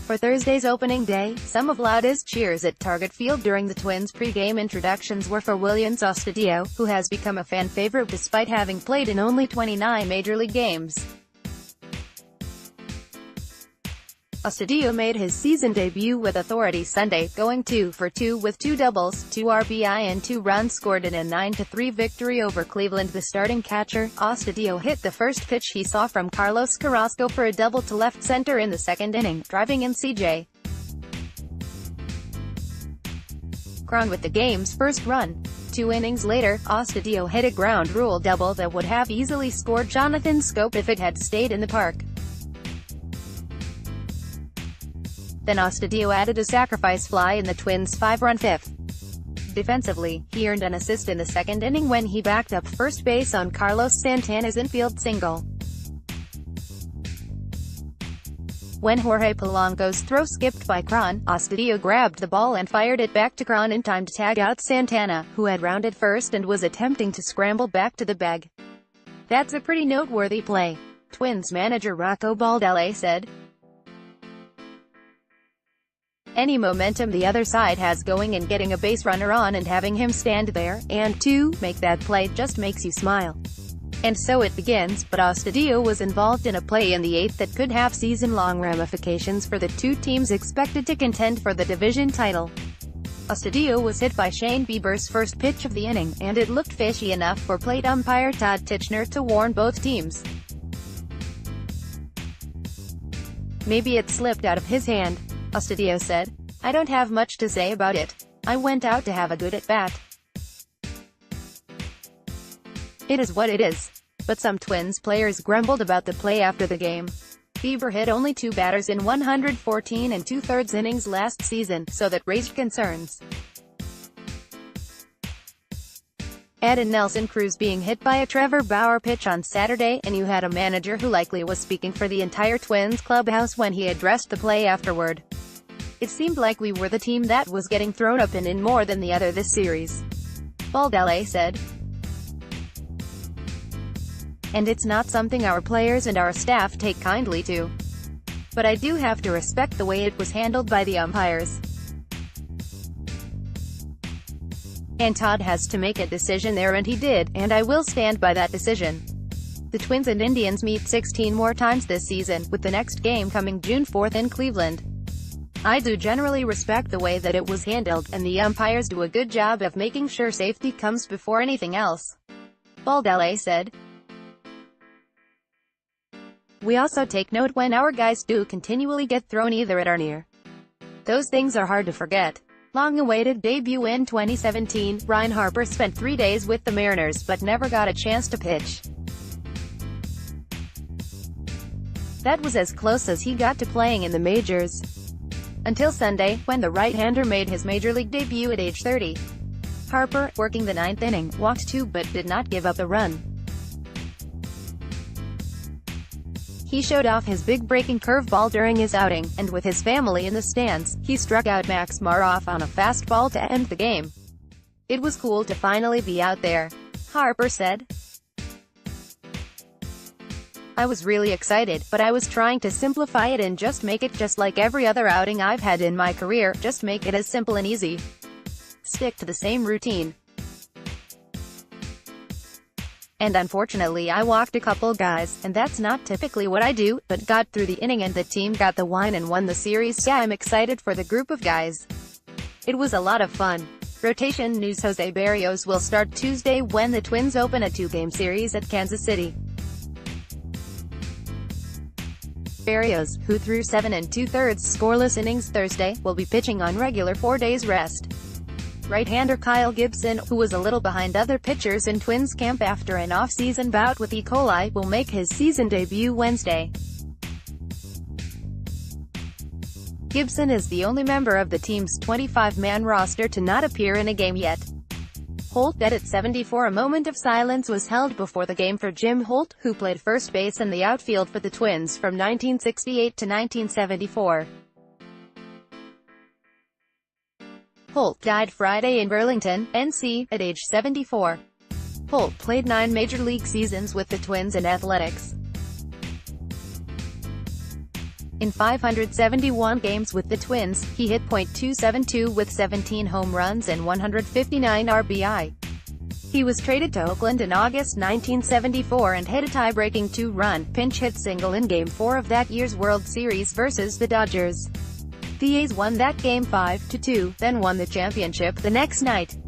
For Thursday's opening day, some of loudest cheers at Target Field during the Twins pre-game introductions were for Willians Astudillo, who has become a fan favorite despite having played in only 29 Major League games. Astudillo made his season debut with authority Sunday, going 2 for 2 with 2 doubles, 2 RBI and 2 runs scored in a 9-3 victory over Cleveland. The starting catcher, Astudillo, hit the first pitch he saw from Carlos Carrasco for a double to left center in the second inning, driving in C.J. Cron with the game's first run. 2 innings later, Astudillo hit a ground rule double that would have easily scored Jonathan Schoop if it had stayed in the park. Then Astudillo added a sacrifice fly in the Twins' 5-run fifth. Defensively, he earned an assist in the second inning when he backed up first base on Carlos Santana's infield single. When Jorge Polanco's throw skipped by Cron, Astudillo grabbed the ball and fired it back to Cron in time to tag out Santana, who had rounded first and was attempting to scramble back to the bag. "That's a pretty noteworthy play," Twins manager Rocco Baldelli said. "Any momentum the other side has going and getting a base runner on and having him stand there, and make that play, just makes you smile." And so it begins, but Astudillo was involved in a play in the eighth that could have season-long ramifications for the two teams expected to contend for the division title. Astudillo was hit by Shane Bieber's first pitch of the inning, and it looked fishy enough for plate umpire Todd Tichenor to warn both teams. "Maybe it slipped out of his hand," Astudillo said. "I don't have much to say about it. I went out to have a good at-bat. It is what it is." But some Twins players grumbled about the play after the game. Bieber hit only 2 batters in 114 2/3 innings last season, so that raised concerns. Add Nelson Cruz being hit by a Trevor Bauer pitch on Saturday, and you had a manager who likely was speaking for the entire Twins clubhouse when he addressed the play afterward. "It seemed like we were the team that was getting thrown up in more than the other this series," Baldelli said. "And it's not something our players and our staff take kindly to. But I do have to respect the way it was handled by the umpires. And Todd has to make a decision there, and he did, and I will stand by that decision." The Twins and Indians meet 16 more times this season, with the next game coming June 4th in Cleveland. "I do generally respect the way that it was handled, and the umpires do a good job of making sure safety comes before anything else," Baldelli said. "We also take note when our guys do continually get thrown either at or near. Those things are hard to forget." Long-awaited debut in 2017, Ryan Harper spent 3 days with the Mariners but never got a chance to pitch. That was as close as he got to playing in the majors. Until Sunday, when the right-hander made his Major League debut at age 30. Harper, working the 9th inning, walked 2 but did not give up a run. He showed off his big breaking curveball during his outing, and with his family in the stands, he struck out Max Maroff on a fastball to end the game. "It was cool to finally be out there," Harper said. "I was really excited, but I was trying to simplify it and just make it just like every other outing I've had in my career, just make it as simple and easy. Stick to the same routine. And unfortunately I walked a couple guys, and that's not typically what I do, but got through the inning and the team got the win and won the series. Yeah, I'm excited for the group of guys. It was a lot of fun." Rotation news: Jose Berrios will start Tuesday when the Twins open a 2-game series at Kansas City. Berrios, who threw 7 2/3 scoreless innings Thursday, will be pitching on regular 4 days rest. Right-hander Kyle Gibson, who was a little behind other pitchers in Twins camp after an off-season bout with E. coli, will make his season debut Wednesday. Gibson is the only member of the team's 25-man roster to not appear in a game yet. Holt dead at 74. A moment of silence was held before the game for Jim Holt, who played first base in the outfield for the Twins from 1968 to 1974. Holt died Friday in Burlington, NC, at age 74. Holt played 9 Major League seasons with the Twins and Athletics. In 571 games with the Twins, he hit .272 with 17 home runs and 159 RBI. He was traded to Oakland in August 1974 and hit a tie-breaking 2-run, pinch-hit single in Game 4 of that year's World Series versus the Dodgers. The A's won that game 5-2, then won the championship the next night.